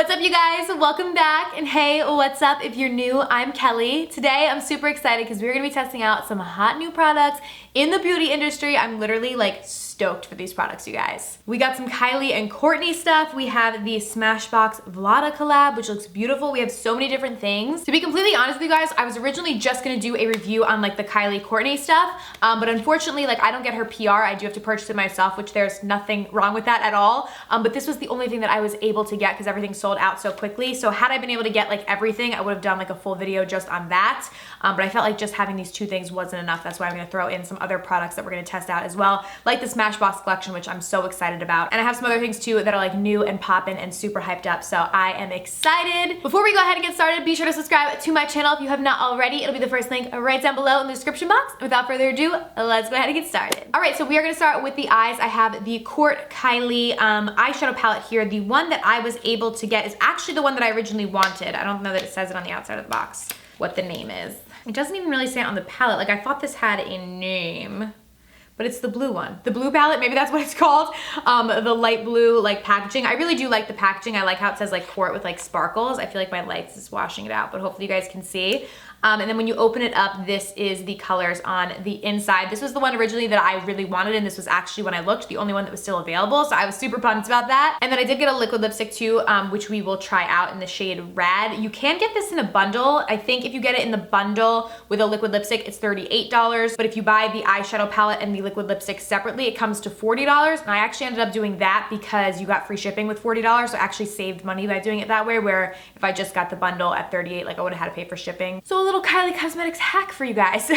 What's up, you guys? Welcome back. And hey, what's up? If you're new, I'm Kelly. Today I'm super excited because we're gonna be testing out some hot new products in the beauty industry. I'm literally like stoked for these products, you guys. We got some Kylie and Kourtney stuff. We have the Smashbox Vlada collab, which looks beautiful. We have so many different things. To be completely honest with you guys, I was originally just gonna do a review on like the Kylie Kourtney stuff, but unfortunately, like I don't get her PR. I do have to purchase it myself, which there's nothing wrong with that at all. But this was the only thing that I was able to get because everything sold out so quickly. So had I been able to get like everything, I would have done like a full video just on that. But I felt like just having these two things wasn't enough. That's why I'm gonna throw in some other products that we're gonna test out as well, like the Smashbox collection, which I'm so excited about. And I have some other things too that are like new and poppin' and super hyped up. So I am excited. Before we go ahead and get started, be sure to subscribe to my channel if you have not already. It'll be the first link right down below in the description box. And without further ado, let's go ahead and get started. All right, so we are gonna start with the eyes. I have the Kourt Kylie eyeshadow palette here. The one that I was able to get is actually the one that I originally wanted. I don't know that it says it on the outside of the box, what the name is. It doesn't even really say it on the palette. Like I thought this had a name, but it's the blue one. The blue palette, maybe that's what it's called. The light blue like packaging. I really do like the packaging. I like how it says like Kourt with like sparkles. I feel like my lights is washing it out, but hopefully you guys can see. And then when you open it up, this is the colors on the inside. This was the one originally that I really wanted, and this was actually, when I looked, the only one that was still available, so I was super pumped about that. And then I did get a liquid lipstick too, which we will try out in the shade Rad. You can get this in a bundle. I think if you get it in the bundle with a liquid lipstick, it's $38, but if you buy the eyeshadow palette and the liquid lipstick separately, it comes to $40, and I actually ended up doing that because you got free shipping with $40, so I actually saved money by doing it that way, where if I just got the bundle at $38, like I would have had to pay for shipping. So a little Kylie Cosmetics hack for you guys.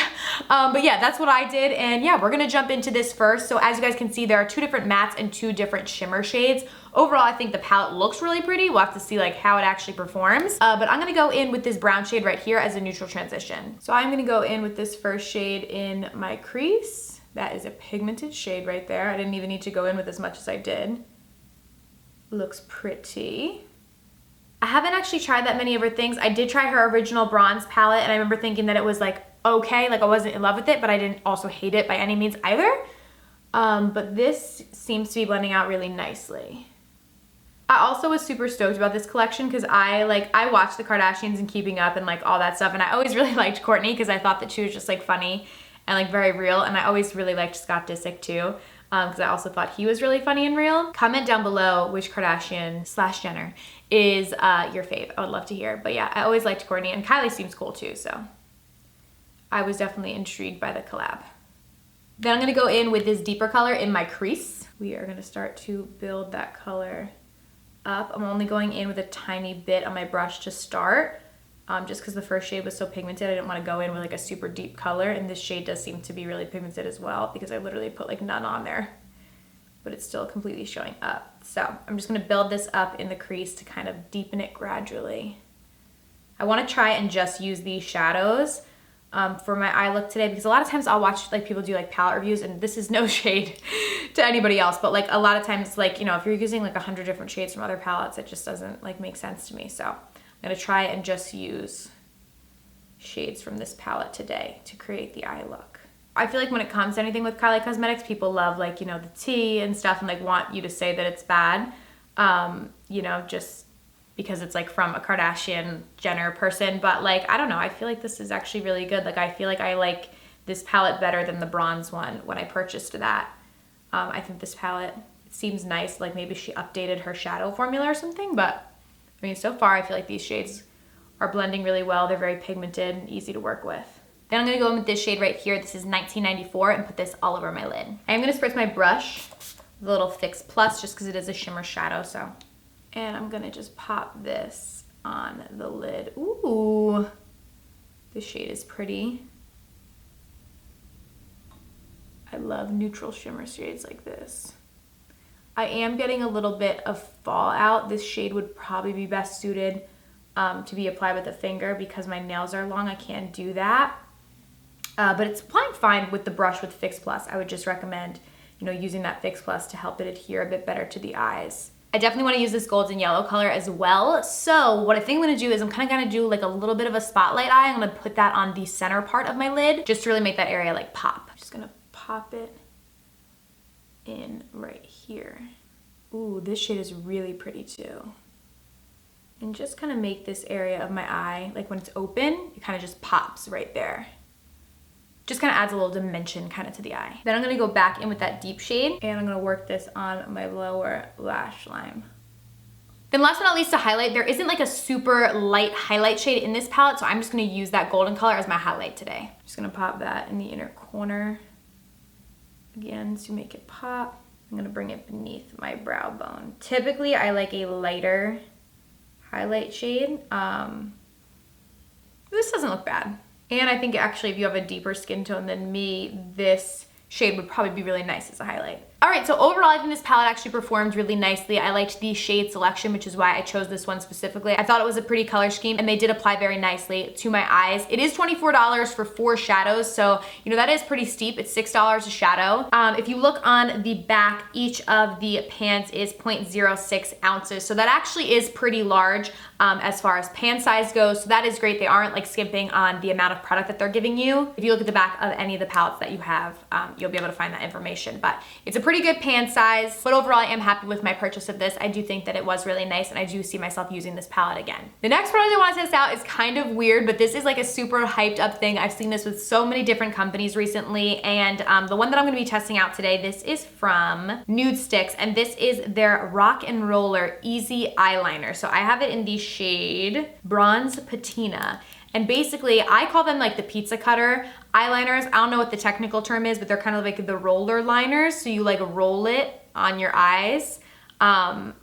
But yeah, that's what I did. And yeah, we're gonna jump into this first. So as you guys can see, there are two different mattes and two different shimmer shades. Overall, I think the palette looks really pretty. We'll have to see like how it actually performs. But I'm gonna go in with this brown shade right here as a neutral transition. So I'm gonna go in with this first shade in my crease. That is a pigmented shade right there. I didn't even need to go in with as much as I did. Looks pretty. I haven't actually tried that many of her things. I did try her original bronze palette, and I remember thinking that it was like okay, like I wasn't in love with it, but I didn't also hate it by any means either. But this seems to be blending out really nicely. I also was super stoked about this collection because I watched the Kardashians and Keeping Up and like all that stuff, and I always really liked Kourtney because I thought that she was just like funny and like very real, and I always really liked Scott Disick too. Because I also thought he was really funny and real. Comment down below which Kardashian / Jenner is your fave. I would love to hear. But yeah, I always liked Kourtney, and Kylie seems cool too, so I was definitely intrigued by the collab. Then I'm gonna go in with this deeper color in my crease. We are gonna start to build that color up. I'm only going in with a tiny bit on my brush to start. Just because the first shade was so pigmented, I didn't want to go in with like a super deep color, and this shade does seem to be really pigmented as well because I literally put like none on there, but it's still completely showing up. So I'm just going to build this up in the crease to kind of deepen it gradually. I want to try and just use these shadows for my eye look today, because a lot of times I'll watch like people do like palette reviews, and this is no shade to anybody else, but like a lot of times, like, you know, if you're using like 100 different shades from other palettes, it just doesn't like make sense to me. So I'm gonna try and just use shades from this palette today to create the eye look. I feel like when it comes to anything with Kylie Cosmetics, people love like, you know, the tea and stuff, and like want you to say that it's bad, you know, just because it's like from a Kardashian Jenner person. But like, I don't know, I feel like this is actually really good. Like I feel like I like this palette better than the bronze one when I purchased that. I think this palette seems nice. Like maybe she updated her shadow formula or something, but I mean, so far I feel like these shades are blending really well. They're very pigmented and easy to work with. Then I'm gonna go in with this shade right here. This is 1994, and put this all over my lid. I'm gonna spritz my brush with a little Fix Plus just because it is a shimmer shadow, so. And I'm gonna just pop this on the lid. Ooh, this shade is pretty. I love neutral shimmer shades like this. I am getting a little bit of fallout. This shade would probably be best suited to be applied with a finger because my nails are long. I can't do that. But it's applying fine with the brush with Fix Plus. I would just recommend, you know, using that Fix Plus to help it adhere a bit better to the eyes. I definitely want to use this golden yellow color as well. So what I think I'm going to do is I'm kind of going to do like a little bit of a spotlight eye. I'm going to put that on the center part of my lid just to really make that area like pop. I'm just going to pop it in right here. Ooh, this shade is really pretty too. and just kind of make this area of my eye, like when it's open, it kind of just pops right there. Just kind of adds a little dimension kind of to the eye. Then I'm gonna go back in with that deep shade, and I'm gonna work this on my lower lash line. Then last but not least, to highlight, there isn't like a super light highlight shade in this palette, so I'm just gonna use that golden color as my highlight today. Just gonna pop that in the inner corner. Again, to make it pop. I'm gonna bring it beneath my brow bone. Typically, I like a lighter highlight shade. This doesn't look bad. And I think actually if you have a deeper skin tone than me, this shade would probably be really nice as a highlight. All right, so overall, I think this palette actually performed really nicely. I liked the shade selection, which is why I chose this one specifically. I thought it was a pretty color scheme, and they did apply very nicely to my eyes. It is $24 for 4 shadows, so you know that is pretty steep. It's $6 a shadow. If you look on the back, each of the pans is 0.06 ounces, so that actually is pretty large as far as pan size goes, so that is great. They aren't like skimping on the amount of product that they're giving you. If you look at the back of any of the palettes that you have, you'll be able to find that information, but it's a pretty good pan size. But overall, I am happy with my purchase of this. I do think that it was really nice, and I do see myself using this palette again. The next product I want to test out is kind of weird, but this is like a super hyped up thing. I've seen this with so many different companies recently, and the one that I'm going to be testing out today, this is from Nudestix, and this is their Rock and Roller Easy Eyeliner. So I have it in the shade Bronze Patina. And basically, I call them like the pizza cutter eyeliners. I don't know what the technical term is, but they're kind of like the roller liners. So you like roll it on your eyes, and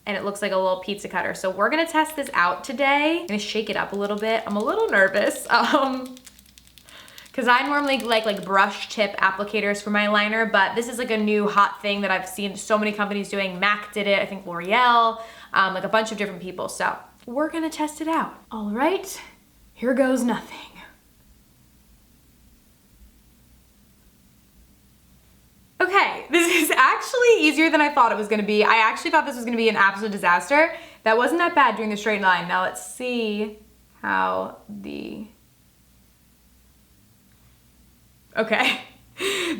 it looks like a little pizza cutter. So we're gonna test this out today. I'm gonna shake it up a little bit. I'm a little nervous, because I normally like brush tip applicators for my liner, but this is like a new hot thing that I've seen so many companies doing. MAC did it, I think L'Oreal, like a bunch of different people. So we're gonna test it out. All right. Here goes nothing. Okay, this is actually easier than I thought it was gonna be. I actually thought this was gonna be an absolute disaster. That wasn't that bad doing the straight line. Now let's see how the... Okay,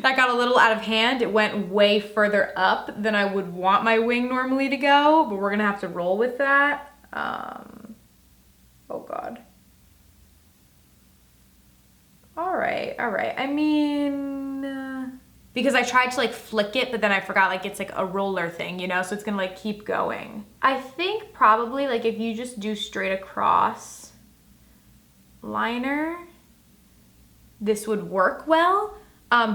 that got a little out of hand. It went way further up than I would want my wing normally to go, but we're gonna have to roll with that. Oh God. All right. I mean, because I tried to like flick it, but then I forgot like it's like a roller thing, you know? So it's gonna like keep going. I think probably like if you just do straight across liner, this would work well.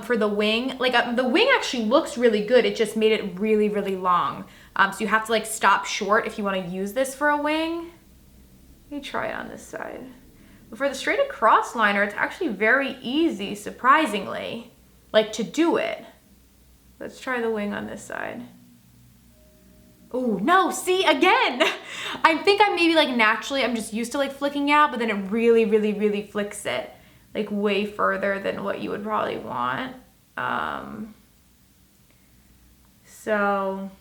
For the wing, like the wing actually looks really good. It just made it really, really long. So you have to like stop short if you wanna use this for a wing. Let me try it on this side. But for the straight across liner, it's actually very easy, surprisingly, like to do it. Let's try the wing on this side. Oh no, see again. I think I'm maybe like naturally, I'm just used to like flicking out, but then it really, really, really flicks it like way further than what you would probably want. So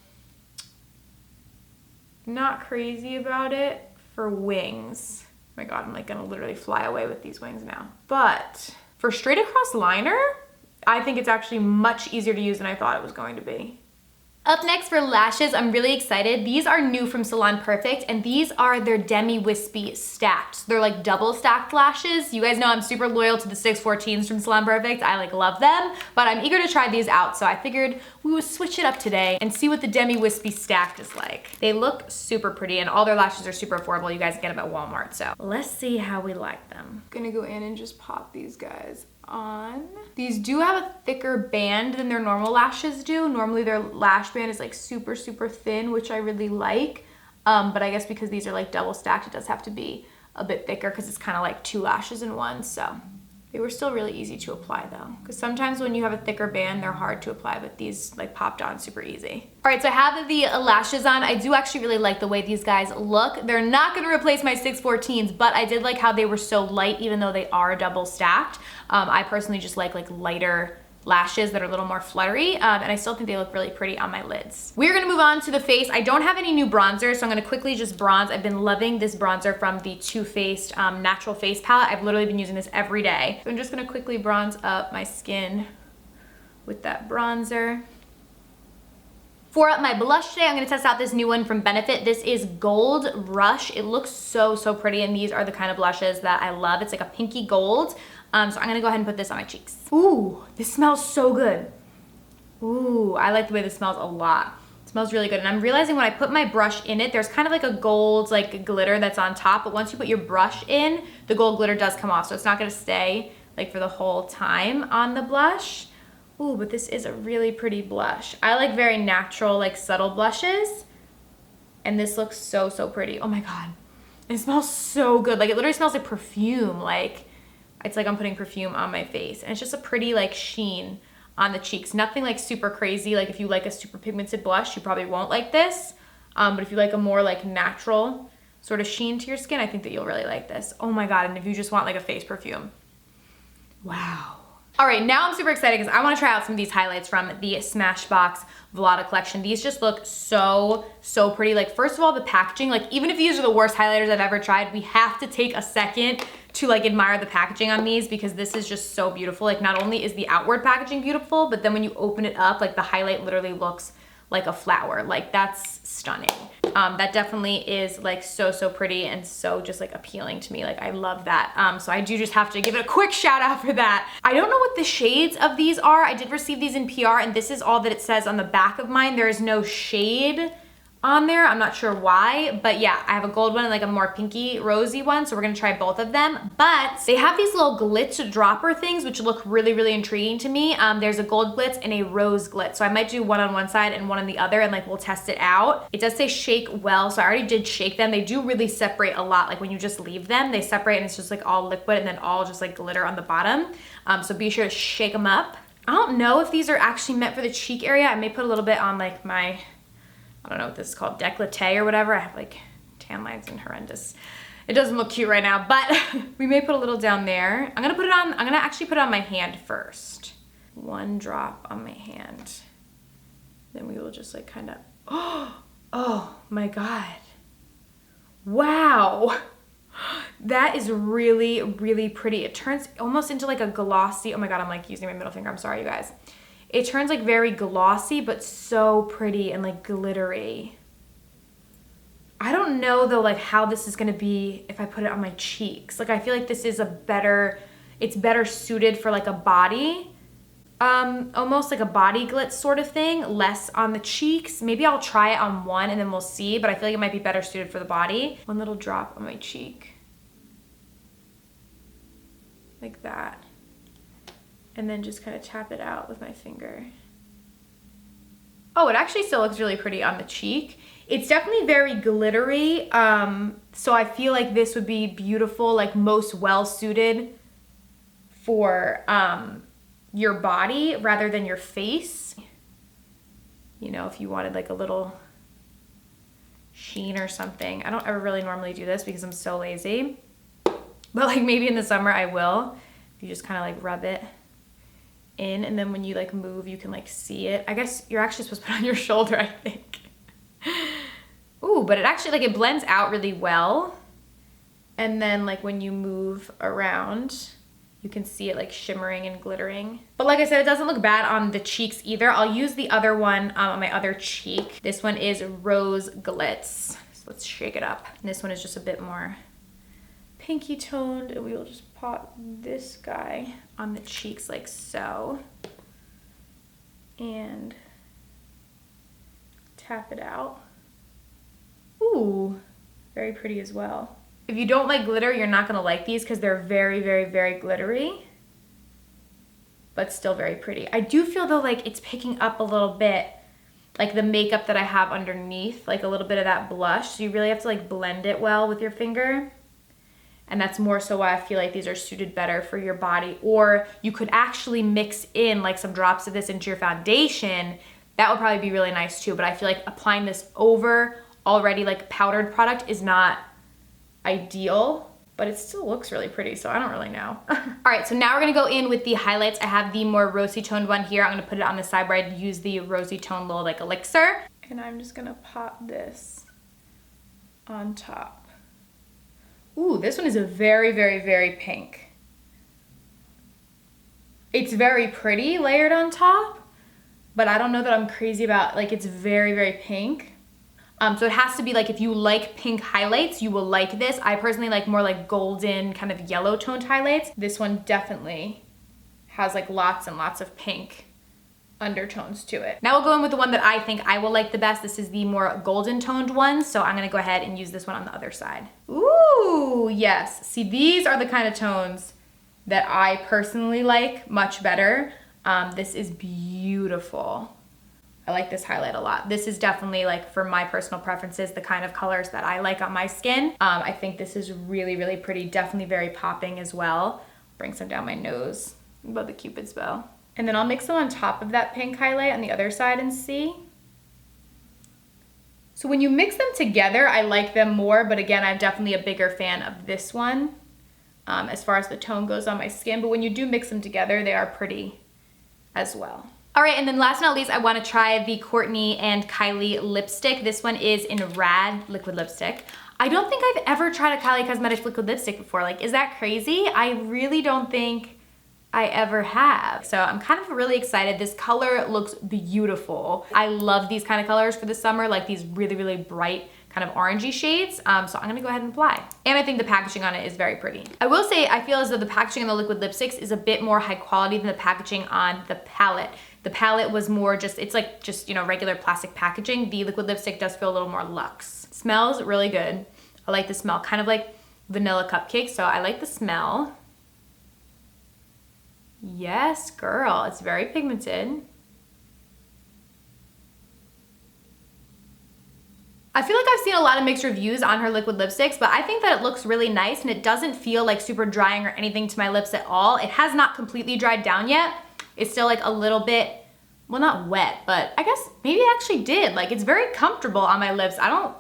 not crazy about it for wings. Oh my God, I'm like gonna literally fly away with these wings now. But for straight across liner, I think it's actually much easier to use than I thought it was going to be. Up next for lashes, I'm really excited. These are new from Salon Perfect, and these are their Demi Wispy stacked. So they're like double stacked lashes. You guys know I'm super loyal to the 614s from Salon Perfect. I like love them, but I'm eager to try these out. So I figured we would switch it up today and see what the Demi Wispy stacked is like. They look super pretty, and all their lashes are super affordable. You guys can get them at Walmart. So let's see how we like them. Gonna go in and just pop these guys on. These do have a thicker band than their normal lashes do. Normally their lash band is like super, super thin, which I really like. But I guess because these are like double stacked, it does have to be a bit thicker because it's kind of like 2 lashes in one. So they were still really easy to apply though. Because sometimes when you have a thicker band, they're hard to apply, but these like popped on super easy. All right, so I have the lashes on. I do actually really like the way these guys look. They're not gonna replace my 614s, but I did like how they were so light, even though they are double stacked. I personally just like lighter lashes that are a little more fluttery, and I still think they look really pretty on my lids. We're gonna move on to the face. I don't have any new bronzer, so I'm gonna quickly just bronze. I've been loving this bronzer from the Too Faced Natural Face Palette. I've literally been using this every day. So I'm just gonna quickly bronze up my skin with that bronzer. For my blush today, I'm gonna test out this new one from Benefit. This is Gold Rush. It looks so, so pretty, and these are the kind of blushes that I love. It's like a pinky gold. So I'm gonna go ahead and put this on my cheeks. Ooh, this smells so good. Ooh, I like the way this smells a lot. It smells really good, and I'm realizing when I put my brush in it, there's kind of like a gold like glitter that's on top, but once you put your brush in, the gold glitter does come off, so it's not gonna stay like for the whole time on the blush. Ooh, but this is a really pretty blush. I like very natural, like subtle blushes. And this looks so, so pretty. Oh my God. It smells so good. Like it literally smells like perfume. Like it's like I'm putting perfume on my face. And it's just a pretty like sheen on the cheeks. Nothing like super crazy. Like if you like a super pigmented blush, you probably won't like this. But if you like a more like natural sort of sheen to your skin, I think that you'll really like this. Oh my God. And if you just want like a face perfume. Wow. All right, now I'm super excited because I want to try out some of these highlights from the Smashbox Vlada collection. These just look so, so pretty. Like, first of all, the packaging, like even if these are the worst highlighters I've ever tried, we have to take a second to like admire the packaging on these because this is just so beautiful. Like not only is the outward packaging beautiful, but then when you open it up, like the highlight literally looks like a flower. Like that's stunning. That definitely is like so, so pretty and so just like appealing to me. Like I love that. So I do just have to give it a quick shout out for that. I don't know what the shades of these are. I did receive these in PR and this is all that it says on the back of mine. There is no shade on there. I'm not sure why, but yeah, I have a gold one and like a more pinky rosy one. So we're gonna try both of them, but they have these little glitz dropper things, which look really, really intriguing to me. There's a gold glitz and a rose glitz. So I might do one on one side and one on the other and like we'll test it out. It does say shake well. So I already did shake them. They do really separate a lot. Like when you just leave them, they separate and it's just like all liquid and then all just like glitter on the bottom. So be sure to shake them up. I don't know if these are actually meant for the cheek area. I may put a little bit on like my, I don't know what this is called, décolleté or whatever. I have like tan lines and horrendous. It doesn't look cute right now, but we may put a little down there. I'm gonna actually put it on my hand first. One drop on my hand. Then we will just like kind of, oh my God. Wow. That is really, really pretty. It turns almost into like a glossy, oh my God, I'm like using my middle finger. I'm sorry, you guys. It turns like very glossy, but so pretty and like glittery. I don't know though, like how this is gonna be if I put it on my cheeks. Like I feel like this is it's better suited for like a body, almost like a body glitz sort of thing, less on the cheeks. Maybe I'll try it on one and then we'll see, but I feel like it might be better suited for the body. One little drop on my cheek. Like that. And then just kind of tap it out with my finger. Oh, it actually still looks really pretty on the cheek. It's definitely very glittery. So I feel like this would be beautiful, like most well suited for your body rather than your face. You know, if you wanted like a little sheen or something. I don't ever really normally do this because I'm so lazy. But like maybe in the summer I will. You just kind of like rub it in and then when you like move you can like see it. I guess you're actually supposed to put it on your shoulder, I think. Ooh, but it actually like it blends out really well. And then like when you move around, you can see it like shimmering and glittering. But like I said, it doesn't look bad on the cheeks either. I'll use the other one on my other cheek. This one is Rose Glitz. So let's shake it up. And this one is just a bit more pinky toned and we will just pop this guy on the cheeks like so and tap it out. Ooh, very pretty as well. If you don't like glitter, you're not gonna like these because they're very, very, very glittery, but still very pretty. I do feel though like it's picking up a little bit like the makeup that I have underneath, like a little bit of that blush. So you really have to like blend it well with your finger. And that's more so why I feel like these are suited better for your body. Or you could actually mix in like some drops of this into your foundation. That would probably be really nice too. But I feel like applying this over already like powdered product is not ideal, but it still looks really pretty. So I don't really know. All right, so now we're gonna go in with the highlights. I have the more rosy toned one here. I'm gonna put it on the side where I use the rosy toned little like elixir. And I'm just gonna pop this on top. Ooh, this one is a very, very, very pink. It's very pretty layered on top, but I don't know that I'm crazy about, like, it's very, very pink. So it has to be like, if you like pink highlights, you will like this. I personally like more like golden kind of yellow toned highlights. This one definitely has like lots and lots of pink undertones to it. Now we'll go in with the one that I think I will like the best. This is the more golden toned one. So I'm gonna go ahead and use this one on the other side. Ooh, yes. See, these are the kind of tones that I personally like much better. This is beautiful. I like this highlight a lot. This is definitely, like, for my personal preferences, the kind of colors that I like on my skin. I think this is really, really pretty. Definitely very popping as well. Bring some down my nose above the Cupid's bow. And then I'll mix them on top of that pink highlight on the other side and see. So when you mix them together, I like them more, but again, I'm definitely a bigger fan of this one as far as the tone goes on my skin. But when you do mix them together, they are pretty as well. All right, and then last but not least, I want to try the Kourtney and Kylie lipstick. This one is in Rad liquid lipstick. I don't think I've ever tried a Kylie Cosmetics liquid lipstick before. Like, is that crazy? I really don't think I ever have. So I'm kind of really excited. This color looks beautiful. I love these kind of colors for the summer, like these really, really bright kind of orangey shades. So I'm gonna go ahead and apply. And I think the packaging on it is very pretty. I will say, I feel as though the packaging on the liquid lipsticks is a bit more high quality than the packaging on the palette. The palette was more just, it's like just, you know, regular plastic packaging. The liquid lipstick does feel a little more luxe. Smells really good. I like the smell, kind of like vanilla cupcake, so I like the smell. Yes, girl, it's very pigmented. I feel like I've seen a lot of mixed reviews on her liquid lipsticks, but I think that it looks really nice and it doesn't feel like super drying or anything to my lips at all. It has not completely dried down yet. It's still like a little bit, well, not wet, but I guess maybe it actually did. Like, it's very comfortable on my lips. I don't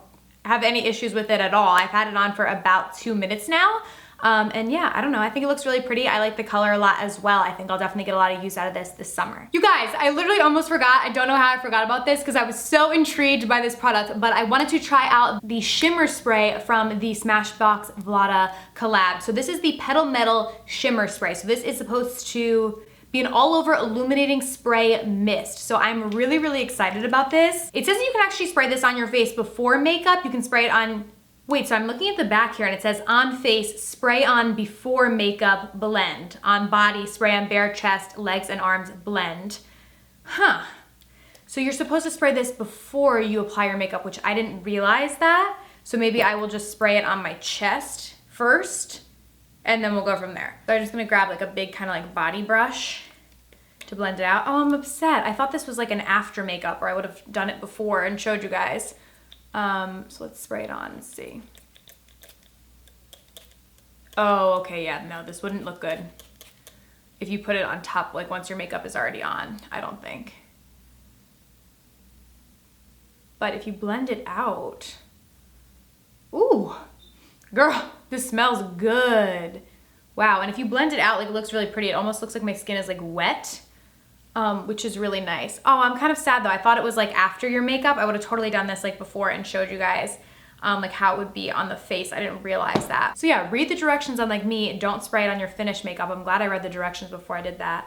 have any issues with it at all. I've had it on for about 2 minutes now. And yeah, I don't know. I think it looks really pretty. I like the color a lot as well. I think I'll definitely get a lot of use out of this summer. You guys, I literally almost forgot. I don't know how I forgot about this because I was so intrigued by this product, but I wanted to try out the shimmer spray from the Smashbox Vlada collab. So this is the Petal Metal Shimmer Spray. So this is supposed to be an all over illuminating spray mist. So I'm really, really excited about this. It says you can actually spray this on your face before makeup. You can spray it on, wait, so I'm looking at the back here and it says on face, spray on before makeup, blend. On body, spray on bare chest, legs and arms, blend. Huh. So you're supposed to spray this before you apply your makeup, which I didn't realize that. So maybe I will just spray it on my chest first and then we'll go from there. So I'm just gonna grab like a big kind of like body brush to blend it out. Oh, I'm upset. I thought this was like an after makeup or I would have done it before and showed you guys. So let's spray it on and see. Oh, okay, yeah, no, this wouldn't look good if you put it on top, like once your makeup is already on, I don't think. But if you blend it out, ooh, girl, this smells good. Wow, and if you blend it out, like it looks really pretty. It almost looks like my skin is like wet. Which is really nice. Oh, I'm kind of sad though. I thought it was like after your makeup. I would have totally done this like before and showed you guys like how it would be on the face. I didn't realize that. So yeah, read the directions on like me. Don't spray it on your finished makeup. I'm glad I read the directions before I did that.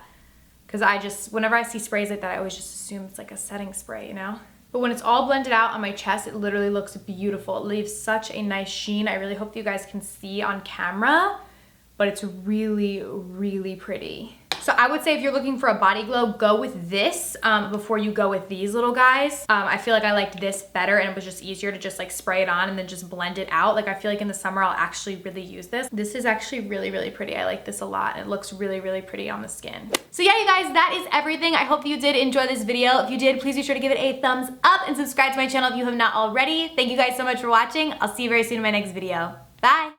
Cause I just, whenever I see sprays like that, I always just assume it's like a setting spray, you know? But when it's all blended out on my chest, it literally looks beautiful. It leaves such a nice sheen. I really hope you guys can see on camera, but it's really, really pretty. So I would say if you're looking for a body glow, go with this before you go with these little guys. I feel like I liked this better and it was just easier to just like spray it on and then just blend it out. Like I feel like in the summer, I'll actually really use this. This is actually really, really pretty. I like this a lot. It looks really, really pretty on the skin. So yeah, you guys, that is everything. I hope you did enjoy this video. If you did, please be sure to give it a thumbs up and subscribe to my channel if you have not already. Thank you guys so much for watching. I'll see you very soon in my next video. Bye.